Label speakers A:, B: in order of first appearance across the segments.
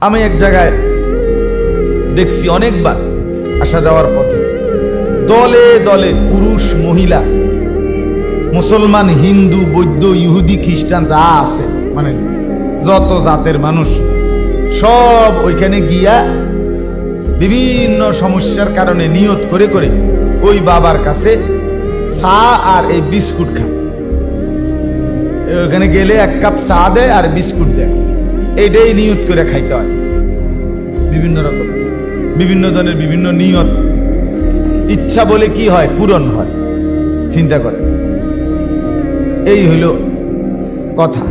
A: আমি এক জায়গায় দেখছি অনেকবার আসা যাওয়ার পথে দলে দলে পুরুষ মহিলা মুসলমান হিন্দু বৌদ্ধ ইহুদি খ্রিস্টান যা আছে মানে যত জাতের মানুষ সব ওইখানে গিয়া বিভিন্ন সমস্যার কারণে নিয়ত করে করে ওই বাবার কাছে চা আর এই বিস্কুট খায়। ওখানে গেলে এক কাপ চা দেয় আর বিস্কুট দেয়, এইটাই নিয়ত করে খাইতে হয়। বিভিন্ন রকম বিভিন্ন জনের বিভিন্ন নিয়ত ইচ্ছা বলে কি হয় পূরণ হয়, চিন্তা করে। এই হইল কথা।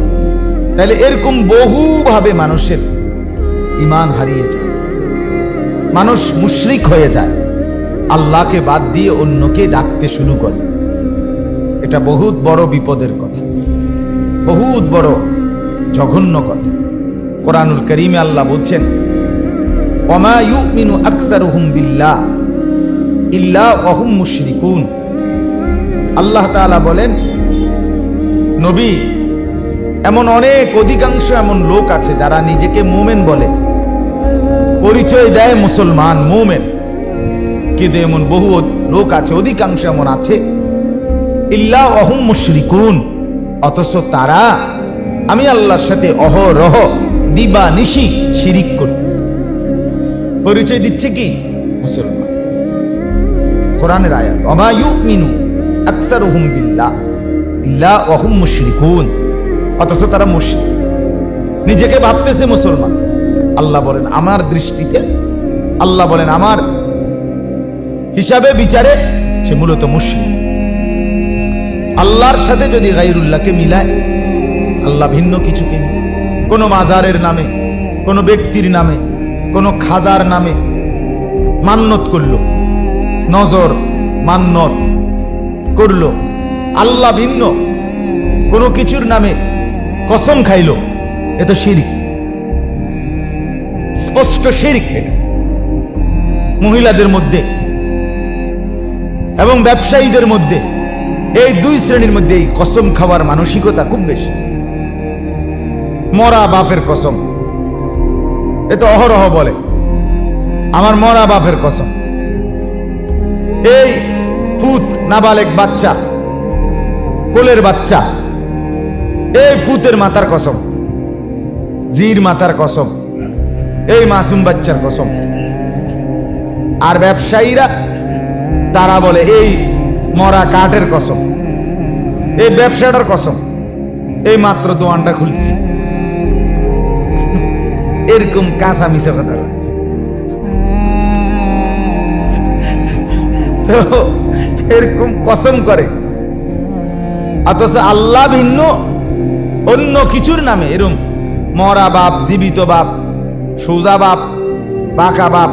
A: তাহলে এরকম বহুভাবে মানুষের ঈমান হারিয়ে যায়, মানুষ মুশরিক হয়ে যায়, আল্লাহকে বাদ দিয়ে অন্যকে ডাকতে শুরু করে। এটা বহুত বড় বিপদের কথা, বহুত বড় জঘন্য কথা। কোরআনুল কারীমে আল্লাহ বলছেন ওয়ামা ইউমিনু আকসারুহুম বিল্লাহ ইল্লা ওয়া হুম মুশরিকুন। আল্লাহ তাআলা বলেন, নবী, এমন অনেক অধিকাংশ এমন লোক আছে যারা নিজেকে মুমিন বলে, পরিচয় দেয় মুসলমান মুমিন, কিন্তু এমন বহু লোক আছে, অধিকাংশ এমন আছে ইল্লা ওয়া হুম মুশরিকুন, অথচ তারা আমি আল্লাহর সাথে অহরহ দিবা নিশি শিরিক করতেছে। পরিচয় দিচ্ছে কি মুসলমান। কোরআনের আয়াত ওয়ামা ইউমিনু আকসারুহুম বিল্লাহ ইল্লা ওয়া হুম মুশরিকুন, অথচ তারা মুশরিক, নিজেকে ভাবতেছে মুসলমান। আল্লাহ বলেন আমার দৃষ্টিতে, আল্লাহ বলেন আমার হিসাবে বিচারে সে মূলত মুশরিক। আল্লাহর সাথে যদি গায়রুল্লাহকে মিলায়, আল্লাহ ভিন্ন কিছুকে কোনো মাজারের নামে, কোনো ব্যক্তির নামে, কোনো খাজার নামে মান্নত করলো, নজর মান্নত করলো, আল্লাহ ভিন্ন কোনো কিছুর নামে কসম খাইলো, এ তো শিরক, স্পষ্ট শিরক। এটা মহিলাদের মধ্যে এবং ব্যবসায়ীদের মধ্যে, এই দুই শ্রেণীর মধ্যে এই কসম খাওয়ার মানসিকতা খুব বেশি। মরা বাপের কসম, এ তো অহরহ বলে আমার মরা বাপের কসম। এই ফুত নাবালেক বাচ্চা, কোলের বাচ্চা, এই ফুতের মাথার কসম, জির মাথার কসম, এই মাসুম বাচ্চার কসম। আর ব্যবসায়ীরা তারা বলে এই মরা কাঠের কসম, এই ব্যবসাটার কসম, এই মাত্র দোকানটা খুলছি। এরকম কাঁচা মিশা কথা। তো এরকম কসম করে, অথচ আল্লাহ ভিন্ন অন্য কিছুর নামে এরকম মরা বাপ, জীবিত বাপ, সোজা বাপ, বাঁকা বাপ,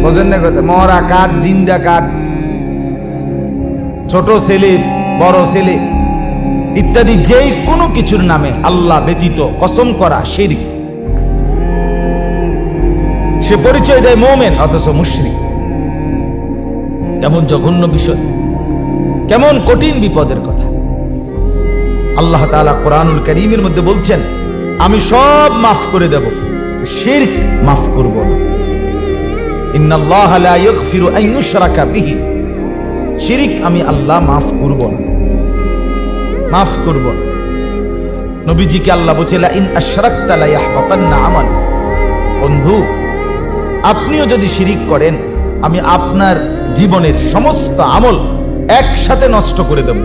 A: বোঝেন না কথা, মরা কাঠ, জিন্দা কাঠ, ছোট ছেলে, বড় ছেলে ইত্যাদি যেই কোনো কিছুর নামে আল্লাহ ব্যতীত কসম করা শিরক। সে পরিচয় দেয় মুমিন অথচ মুশরিক। কেমন জঘন্য বিষয়, কেমন কঠিন বিপদের কথা। আল্লাহ তাআলা কোরআনুল কারীমের মধ্যে বলছেন আমি সব মাফ করে দেব, শিরক মাফ করব না। ইন্নাল্লাহা লা ইয়াগফিরু আন ইউশরাকা বিহি, শিরক আমি আল্লাহ মাফ করব না, মাফ করব না। নবীজিকে আল্লাহ বলছে লা ইন আশরাকতা লা ইয়াহবাতান্না আমাল। বন্ধু, আপনিও যদি শিরিক করেন আমি আপনার জীবনের সমস্ত আমল একসাথে নষ্ট করে দেব,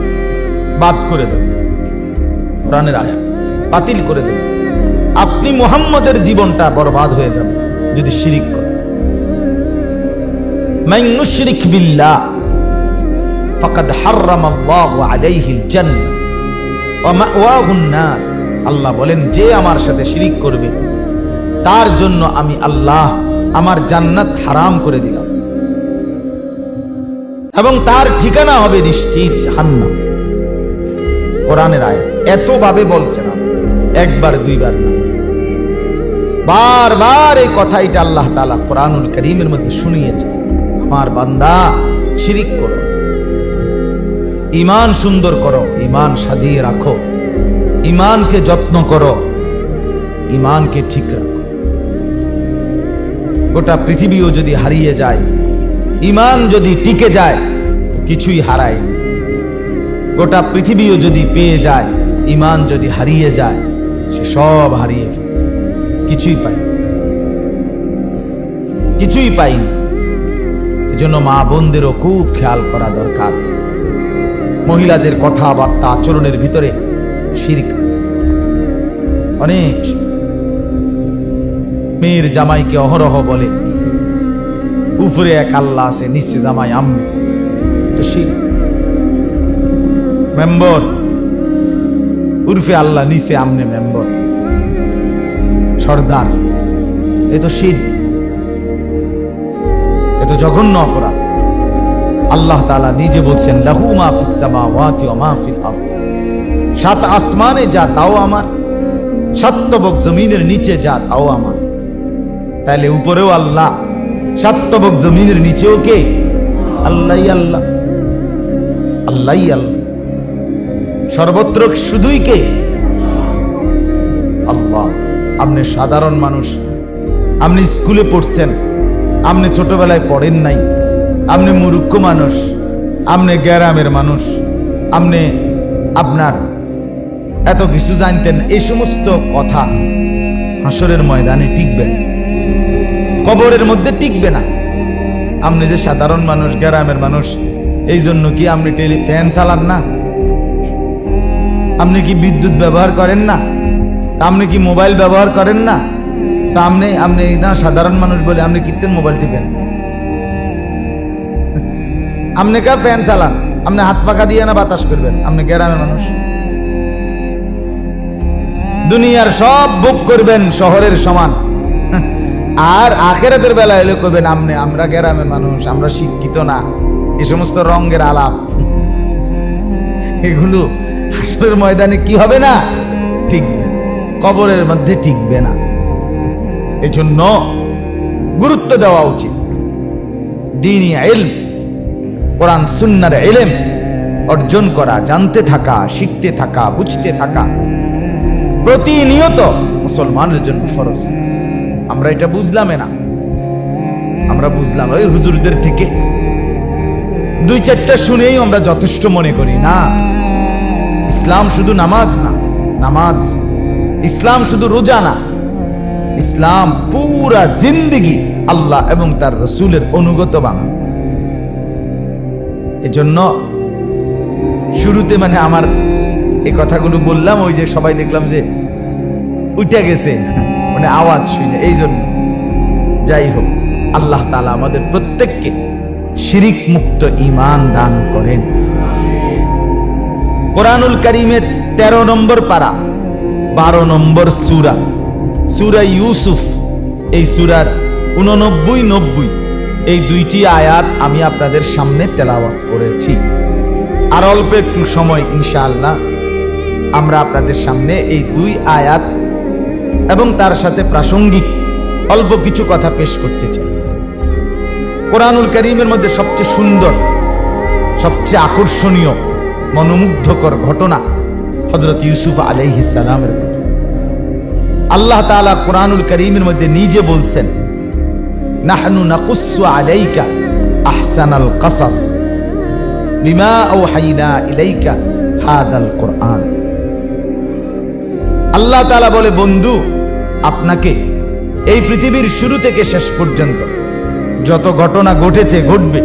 A: বাদ করে দেব। কোরআনের আয়াত, বাতিল করে দেব। আপনি মুহাম্মদের জীবনটা বরবাদ হয়ে যাবে যদি শিরিক করেন। মান ইউশরিক বিল্লাহ ফাকাদ হাররামাল্লাহু আলাইহিল জান্নাহ ওয়া মাওয়াহুন নার। আল্লাহ বলেন যে আমার সাথে শিরিক করবে তার জন্য আমি আল্লাহ আমার জান্নাত হারাম করে দিলাম এবং তার ঠিকানা হবে নিশ্চিত জাহান্নাম। কোরআনের আয়াত এতভাবে বলছেন, একবার দুইবার না, বারবার এই কথাটা আল্লাহ তাআলা কোরআনুল কারীমের মধ্যে শুনিয়েছে। আমার বান্দা শিরিক করো, ঈমান সুন্দর করো, ঈমান সাজিয়ে রাখো, ঈমানকে যত্ন করো, ঈমানকে ঠিক রাখো। গোটা পৃথিবীও যদি হারিয়ে যায়, ঈমান যদি টিকে যায় তো কিছুই হারায়। গোটা পৃথিবীও যদি পেয়ে যায়, ঈমান যদি হারিয়ে যায় সে সব হারিয়ে ফেলছে, কিছুই পায়, কিছুই পাইনি। এজন্য মা বোনদেরও খুব খেয়াল করা দরকার। মহিলাদের কথাবার্তা আচরণের ভিতরে শিরক আছে, অনেক। মেয়ের জামাইকে অহরহ বলে উপরে এক আল্লাহ আছে, নিচে জামাই আমি, তো শিরক। মেম্বর উর্ফে আল্লাহ, নিচে আমনে মেম্বর, সর্দার, এ তো শিরক, এ তো জঘন্য অপরাধ। আল্লাহ তাআলা নিজে বলছেন লাহু মা ফিস সামাওয়াতি ওয়া মা ফিল আরদ, সাত আসমানে যা তাও আমার, সাত তবক জমিনের নিচে যা তাও আমার। তাহলে উপরেও আল্লাহ, সাত তবক জমিনের নিচেও কে? আল্লাহই আল্লাহ, আল্লাহই আল্লাহ। সর্বত্র শুধুই কে? আল্লাহ। আপনি সাধারণ মানুষ, আপনি স্কুলে পড়ছেন, আপনি ছোটবেলায় পড়েন নাই, আপনি মূর্খ মানুষ, আপনি গ্রামের মানুষ, আপনি আপনার এত কিছু জানতেন, এই সমস্ত কথা হাসরের ময়দানে টিকবেন, কবরের মধ্যে টিকবে না। আপনি যে সাধারণ মানুষ, গ্রামের মানুষ, এই জন্য কি আপনি ফ্যান চালান না? আপনি কি বিদ্যুৎ ব্যবহার করেন না? তা আপনি কি মোবাইল ব্যবহার করেন না? তা আপনি না সাধারণ মানুষ বলে আপনি কিনতেন মোবাইল টিপেন? আপনি কা ফ্যান চালান, আপনি হাত পাখা দিয়ে না বাতাস করবেন? আপনি গ্রামের মানুষ, দুনিয়ার সব ভোগ করবেন শহরের সমান, আর আখিরাতের বেলা এলে কইবেন আমরা গ্রামের মানুষ, আমরা শিক্ষিত না। এই সমস্ত রঙের আলাপ, এগুলো হাসরের ময়দানে কি হবে না? টিকবে, কবরের মধ্যে টিকবে না। এজন্য গুরুত্ব দেওয়া উচিত। দ্বীনি ইলম, কোরআন সুন্নাহর ইলম অর্জন করা, জানতে থাকা, শিখতে থাকা, বুঝতে থাকা প্রতিনিয়ত মুসলমানের জন্য ফরজ। আমরা এটা বুঝলামই না, আমরা বুঝলাম ওই হুজুরদের থেকে দুই চারটা শুনেই আমরা যথেষ্ট মনে করি। না, ইসলাম শুধু নামাজ না, নামাজ, ইসলাম শুধু রোজা না, ইসলাম পুরা জিন্দেগি আল্লাহ এবং তার রাসূলের অনুগত বানানো। এজন্য শুরুতে আমার এই কথাগুলো বললাম, ওই যে সবাই দেখলাম যে উঠে গেছে আওয়াজ শুনে, এই জন্য। যাই হোক, আল্লাহ তাআলা আমাদের প্রত্যেককে শিরিক মুক্ত ঈমান দান করেন। কোরআনুল কারীমের 13 নম্বর পারা, 12 নম্বর সূরা, সূরা ইউসুফ, এই সূরার 89, 90 এই দুইটি আয়াত আমি আপনাদের সামনে তেলাওয়াত করেছি। আর অল্প একটু সময় ইনশাআল্লাহ আমরা আপনাদের সামনে এই দুই আয়াত এবং তার সাথে প্রাসঙ্গিক অল্প কিছু কথা পেশ করতে চাই। কোরআনুল কারীমের মধ্যে সবচেয়ে সুন্দর, সবচেয়ে আকর্ষণীয়, মনোমুগ্ধকর ঘটনা হযরত ইউসুফ আলাইহিস সালামের ঘটনা। আল্লাহ তাআলা কোরআনুল কারীমের মধ্যে নিজে বলছেন, নাহনু নাকুসসু আলাইকা আহসানাল কাসাস বিমা আওহাইনা ইলাইকা হাদাল কুরআন। আল্লাহ তাআলা বলে, বন্ধু, আপনাকে এই পৃথিবীর শুরু থেকে শেষ পর্যন্ত যত ঘটনা ঘটেছে, ঘটবে,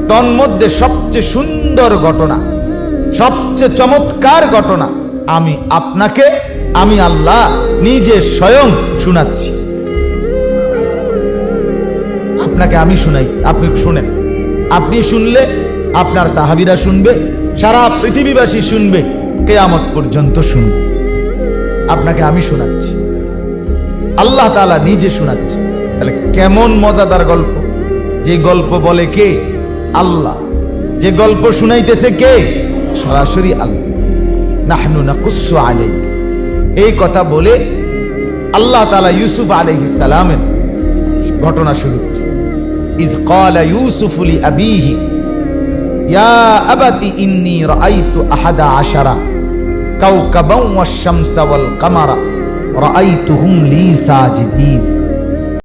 A: তন্মধ্যে সবচেয়ে সুন্দর ঘটনা, সবচেয়ে চমৎকার ঘটনা আমি আপনাকে, আমি আল্লাহ নিজে স্বয়ং শোনাচ্ছি। আপনাকে আমি শুনাই, আপনি শুনেন। আপনি শুনলে আপনার সাহাবীরা শুনবে, সারা পৃথিবীবাসী শুনবে, কিয়ামত পর্যন্ত শুনবে। আপনাকে আমি শোনাচ্ছি, আল্লাহ তাআলা নিজে শোনাচ্ছে। তাহলে কেমন মজাদার গল্প! যে গল্প বলে কে? আল্লাহ। যে গল্প শুনাইতেছে কে? সরাসরি আল্লাহ। নাহনু নাকুসসু আলাইকা, এই কথা বলে আল্লাহ তাআলা ইউসুফ আলাইহিস সালামের ঘটনা শুরু করছে। ইয ক্বালা ইউসুফু লিআবিহি ইয়া আবাতি ইন্নী রাআইতু আহাদা আশারা কাওকাবান ওয়াশ-শামসা ওয়াল কামারা রাআইতুহুম লি সাজিদিন।